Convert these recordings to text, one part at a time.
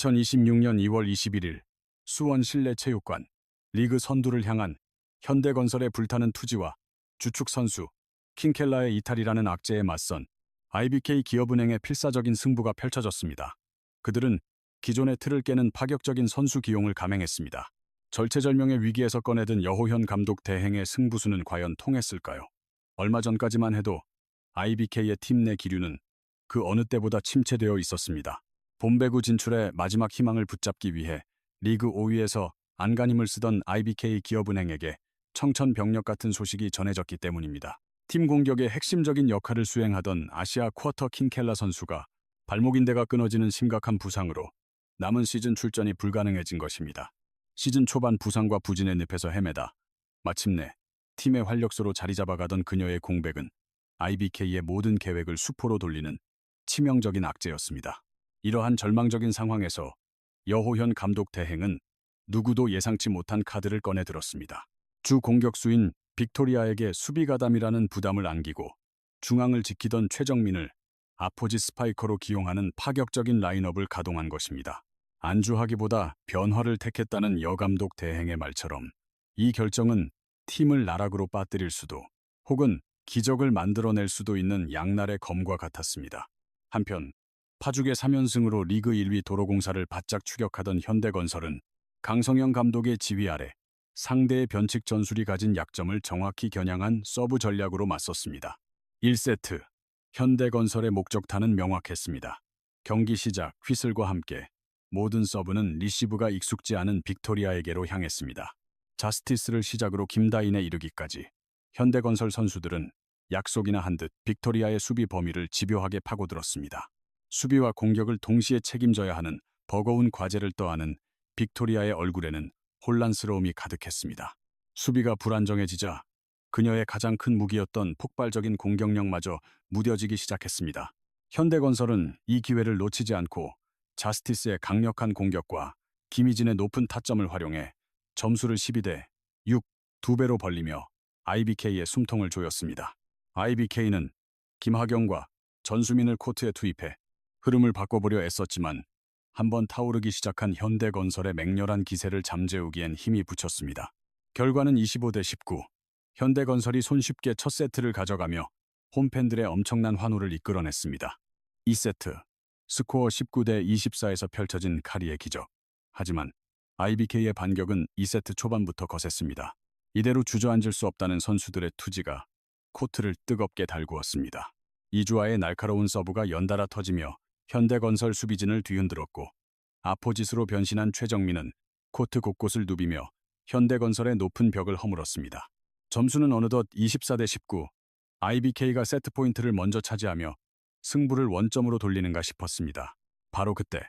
2026년 2월 21일 수원 실내체육관 리그 선두를 향한 현대건설의 불타는 투지와 주축 선수 킹켈라의 이탈이라는 악재에 맞선 IBK 기업은행의 필사적인 승부가 펼쳐졌습니다. 그들은 기존의 틀을 깨는 파격적인 선수 기용을 감행했습니다. 절체절명의 위기에서 꺼내든 여호현 감독 대행의 승부수는 과연 통했을까요? 얼마 전까지만 해도 IBK의 팀 내 기류는 그 어느 때보다 침체되어 있었습니다. 본배구 진출의 마지막 희망을 붙잡기 위해 리그 5위에서 안간힘을 쓰던 IBK 기업은행에게 청천벽력 같은 소식이 전해졌기 때문입니다. 팀 공격의 핵심적인 역할을 수행하던 아시아 쿼터 킹켈라 선수가 발목인대가 끊어지는 심각한 부상으로 남은 시즌 출전이 불가능해진 것입니다. 시즌 초반 부상과 부진의 늪에서 헤매다 마침내 팀의 활력소로 자리 잡아가던 그녀의 공백은 IBK의 모든 계획을 수포로 돌리는 치명적인 악재였습니다. 이러한 절망적인 상황에서 여호현 감독 대행은 누구도 예상치 못한 카드를 꺼내들었습니다. 주 공격수인 빅토리아에게 수비 가담이라는 부담을 안기고 중앙을 지키던 최정민을 아포지 스파이커로 기용하는 파격적인 라인업을 가동한 것입니다. 안주하기보다 변화를 택했다는 여 감독 대행의 말처럼 이 결정은 팀을 나락으로 빠뜨릴 수도 혹은 기적을 만들어낼 수도 있는 양날의 검과 같았습니다. 한편 파죽의 3연승으로 리그 1위 도로공사를 바짝 추격하던 현대건설은 강성현 감독의 지휘 아래 상대의 변칙 전술이 가진 약점을 정확히 겨냥한 서브 전략으로 맞섰습니다. 1세트 현대건설의 목적타는 명확했습니다. 경기 시작 휘슬과 함께 모든 서브는 리시브가 익숙지 않은 빅토리아에게로 향했습니다. 자스티스를 시작으로 김다인에 이르기까지 현대건설 선수들은 약속이나 한 듯 빅토리아의 수비 범위를 집요하게 파고들었습니다. 수비와 공격을 동시에 책임져야 하는 버거운 과제를 떠안은 빅토리아의 얼굴에는 혼란스러움이 가득했습니다. 수비가 불안정해지자 그녀의 가장 큰 무기였던 폭발적인 공격력마저 무뎌지기 시작했습니다. 현대건설은 이 기회를 놓치지 않고 자스티스의 강력한 공격과 김희진의 높은 타점을 활용해 점수를 12대 6, 2배로 벌리며 IBK의 숨통을 조였습니다. IBK는 김하경과 전수민을 코트에 투입해 흐름을 바꿔보려 애썼지만 한번 타오르기 시작한 현대건설의 맹렬한 기세를 잠재우기엔 힘이 부쳤습니다. 결과는 25대 19. 현대건설이 손쉽게 첫 세트를 가져가며 홈팬들의 엄청난 환호를 이끌어냈습니다. 2세트 스코어 19대 24에서 펼쳐진 카리의 기적. 하지만 IBK의 반격은 2세트 초반부터 거셌습니다. 이대로 주저앉을 수 없다는 선수들의 투지가 코트를 뜨겁게 달구었습니다. 이주아의 날카로운 서브가 연달아 터지며 현대건설 수비진을 뒤흔들었고 아포짓으로 변신한 최정민은 코트 곳곳을 누비며 현대건설의 높은 벽을 허물었습니다. 점수는 어느덧 24대 19. IBK가 세트 포인트를 먼저 차지하며 승부를 원점으로 돌리는가 싶었습니다. 바로 그때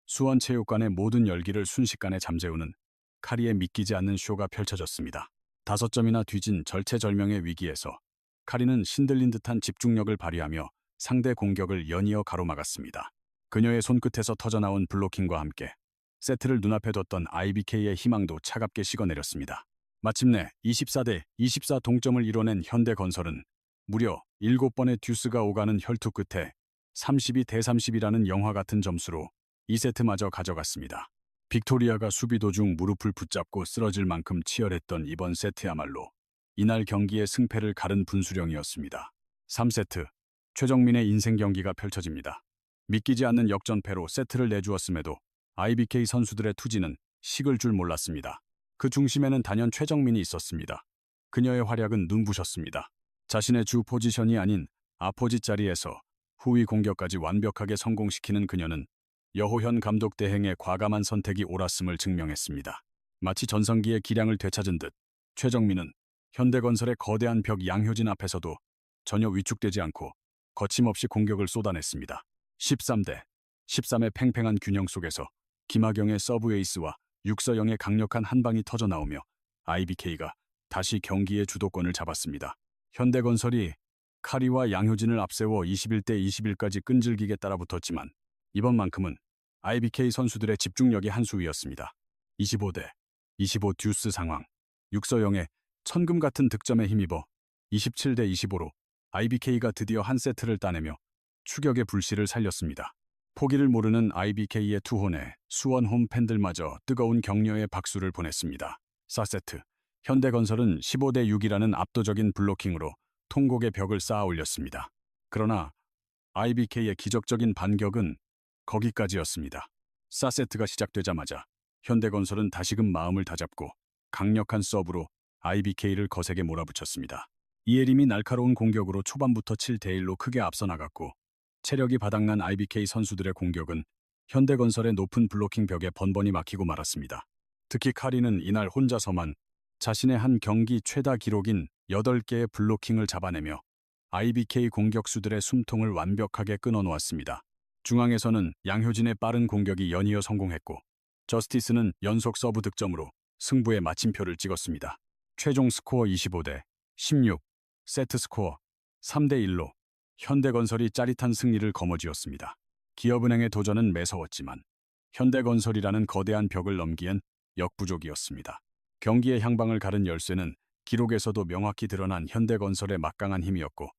수원체육관의 모든 열기를 순식간에 잠재우는 카리의 믿기지 않는 쇼가 펼쳐졌습니다. 5점이나 뒤진 절체절명의 위기에서 카리는 신들린 듯한 집중력을 발휘하며 상대 공격을 연이어 가로막았습니다. 그녀의 손끝에서 터져나온 블로킹과 함께 세트를 눈앞에 뒀던 IBK의 희망도 차갑게 식어내렸습니다. 마침내 24대 24 동점을 이뤄낸 현대건설은 무려 7번의 듀스가 오가는 혈투 끝에 32대 30이라는 영화 같은 점수로 2세트마저 가져갔습니다. 빅토리아가 수비 도중 무릎을 붙잡고 쓰러질 만큼 치열했던 이번 세트야말로 이날 경기의 승패를 가른 분수령이었습니다. 3세트 최정민의 인생 경기가 펼쳐집니다. 믿기지 않는 역전패로 세트를 내주었음에도 IBK 선수들의 투지는 식을 줄 몰랐습니다. 그 중심에는 단연 최정민이 있었습니다. 그녀의 활약은 눈부셨습니다. 자신의 주 포지션이 아닌 아포지 자리에서 후위 공격까지 완벽하게 성공시키는 그녀는 여호현 감독 대행의 과감한 선택이 옳았음을 증명했습니다. 마치 전성기의 기량을 되찾은 듯 최정민은 현대건설의 거대한 벽 양효진 앞에서도 전혀 위축되지 않고 거침없이 공격을 쏟아냈습니다. 13대 13의 팽팽한 균형 속에서 김하경의 서브 에이스와 육서영의 강력한 한방이 터져나오며 IBK가 다시 경기의 주도권을 잡았습니다. 현대건설이 카리와 양효진을 앞세워 21대 21까지 끈질기게 따라붙었지만 이번만큼은 IBK 선수들의 집중력이 한 수 위였습니다. 25대 25 듀스 상황. 육서영의 천금 같은 득점에 힘입어 27대 25로 IBK가 드디어 한 세트를 따내며 추격의 불씨를 살렸습니다. 포기를 모르는 IBK의 투혼에 수원 홈 팬들마저 뜨거운 격려의 박수를 보냈습니다. 4세트. 현대건설은 15대 6이라는 압도적인 블로킹으로 통곡의 벽을 쌓아 올렸습니다. 그러나 IBK의 기적적인 반격은 거기까지였습니다. 4세트가 시작되자마자 현대건설은 다시금 마음을 다잡고 강력한 서브로 IBK를 거세게 몰아붙였습니다. 이예림이 날카로운 공격으로 초반부터 7대 1로 크게 앞서 나갔고 체력이 바닥난 IBK 선수들의 공격은 현대건설의 높은 블로킹 벽에 번번이 막히고 말았습니다. 특히 카리는 이날 혼자서만 자신의 한 경기 최다 기록인 8개의 블로킹을 잡아내며 IBK 공격수들의 숨통을 완벽하게 끊어놓았습니다. 중앙에서는 양효진의 빠른 공격이 연이어 성공했고 저스티스는 연속 서브 득점으로 승부의 마침표를 찍었습니다. 최종 스코어 25대 16, 세트 스코어 3대 1로 현대건설이 짜릿한 승리를 거머쥐었습니다. 기업은행의 도전은 매서웠지만 현대건설이라는 거대한 벽을 넘기엔 역부족이었습니다. 경기의 향방을 가른 열쇠는 기록에서도 명확히 드러난 현대건설의 막강한 힘이었고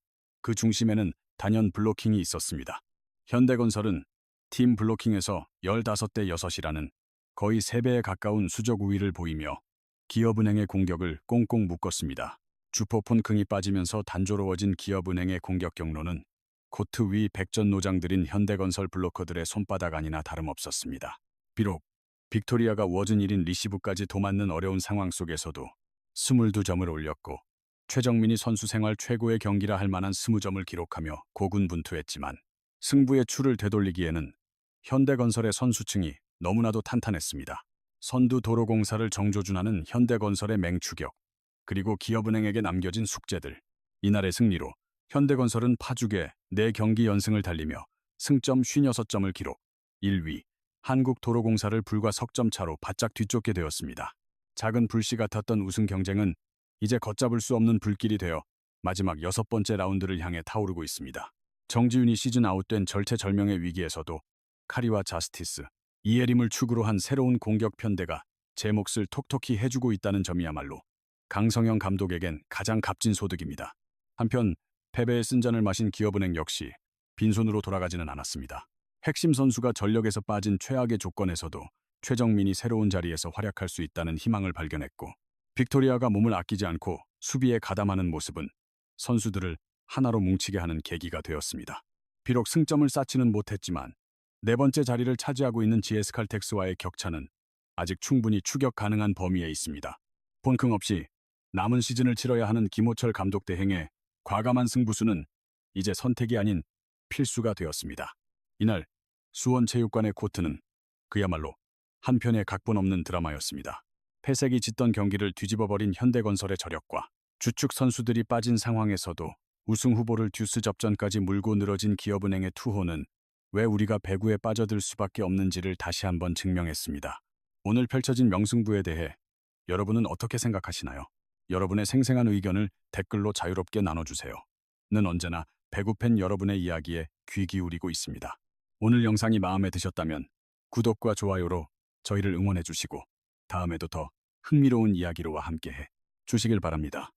그 중심에는 단연 블로킹이 있었습니다. 현대건설은 팀 블로킹에서 15대 6이라는 거의 3배에 가까운 수적 우위를 보이며 기업은행의 공격을 꽁꽁 묶었습니다. 주포폰 긍이 빠지면서 단조로워진 기업은행의 공격 경로는 코트 위 백전노장들인 현대건설 블로커들의 손바닥 아니나 다름없었습니다. 비록 빅토리아가 워즌 1인 리시브까지 도맡는 어려운 상황 속에서도 22점을 올렸고 최정민이 선수 생활 최고의 경기라 할 만한 20점을 기록하며 고군분투했지만 승부의 추를 되돌리기에는 현대건설의 선수층이 너무나도 탄탄했습니다. 선두 도로공사를 정조준하는 현대건설의 맹추격, 그리고 기업은행에게 남겨진 숙제들. 이날의 승리로 현대건설은 파죽의 4경기 연승을 달리며 승점 56점을 기록, 1위 한국도로공사를 불과 석점 차로 바짝 뒤쫓게 되었습니다. 작은 불씨 같았던 우승 경쟁은 이제 걷잡을 수 없는 불길이 되어 마지막 6번째 라운드를 향해 타오르고 있습니다. 정지윤이 시즌 아웃된 절체절명의 위기에서도 카리와 자스티스, 이예림을 축으로 한 새로운 공격 편대가 제 몫을 톡톡히 해주고 있다는 점이야말로 강성영 감독에겐 가장 값진 소득입니다. 한편 패배의 쓴잔을 마신 기업은행 역시 빈손으로 돌아가지는 않았습니다. 핵심 선수가 전력에서 빠진 최악의 조건에서도 최정민이 새로운 자리에서 활약할 수 있다는 희망을 발견했고 빅토리아가 몸을 아끼지 않고 수비에 가담하는 모습은 선수들을 하나로 뭉치게 하는 계기가 되었습니다. 비록 승점을 쌓지는 못했지만 4번째 자리를 차지하고 있는 GS칼텍스와의 격차는 아직 충분히 추격 가능한 범위에 있습니다. 본흥 없이 남은 시즌을 치러야 하는 김호철 감독 대행의 과감한 승부수는 이제 선택이 아닌 필수가 되었습니다. 이날 수원체육관의 코트는 그야말로 한편의 각본 없는 드라마였습니다. 패색이 짙던 경기를 뒤집어버린 현대건설의 저력과 주축 선수들이 빠진 상황에서도 우승 후보를 듀스 접전까지 물고 늘어진 기업은행의 투혼은 왜 우리가 배구에 빠져들 수밖에 없는지를 다시 한번 증명했습니다. 오늘 펼쳐진 명승부에 대해 여러분은 어떻게 생각하시나요? 여러분의 생생한 의견을 댓글로 자유롭게 나눠주세요. 는 언제나 배구팬 여러분의 이야기에 귀 기울이고 있습니다. 오늘 영상이 마음에 드셨다면 구독과 좋아요로 저희를 응원해 주시고 다음에도 더 흥미로운 이야기로와 함께해 주시길 바랍니다.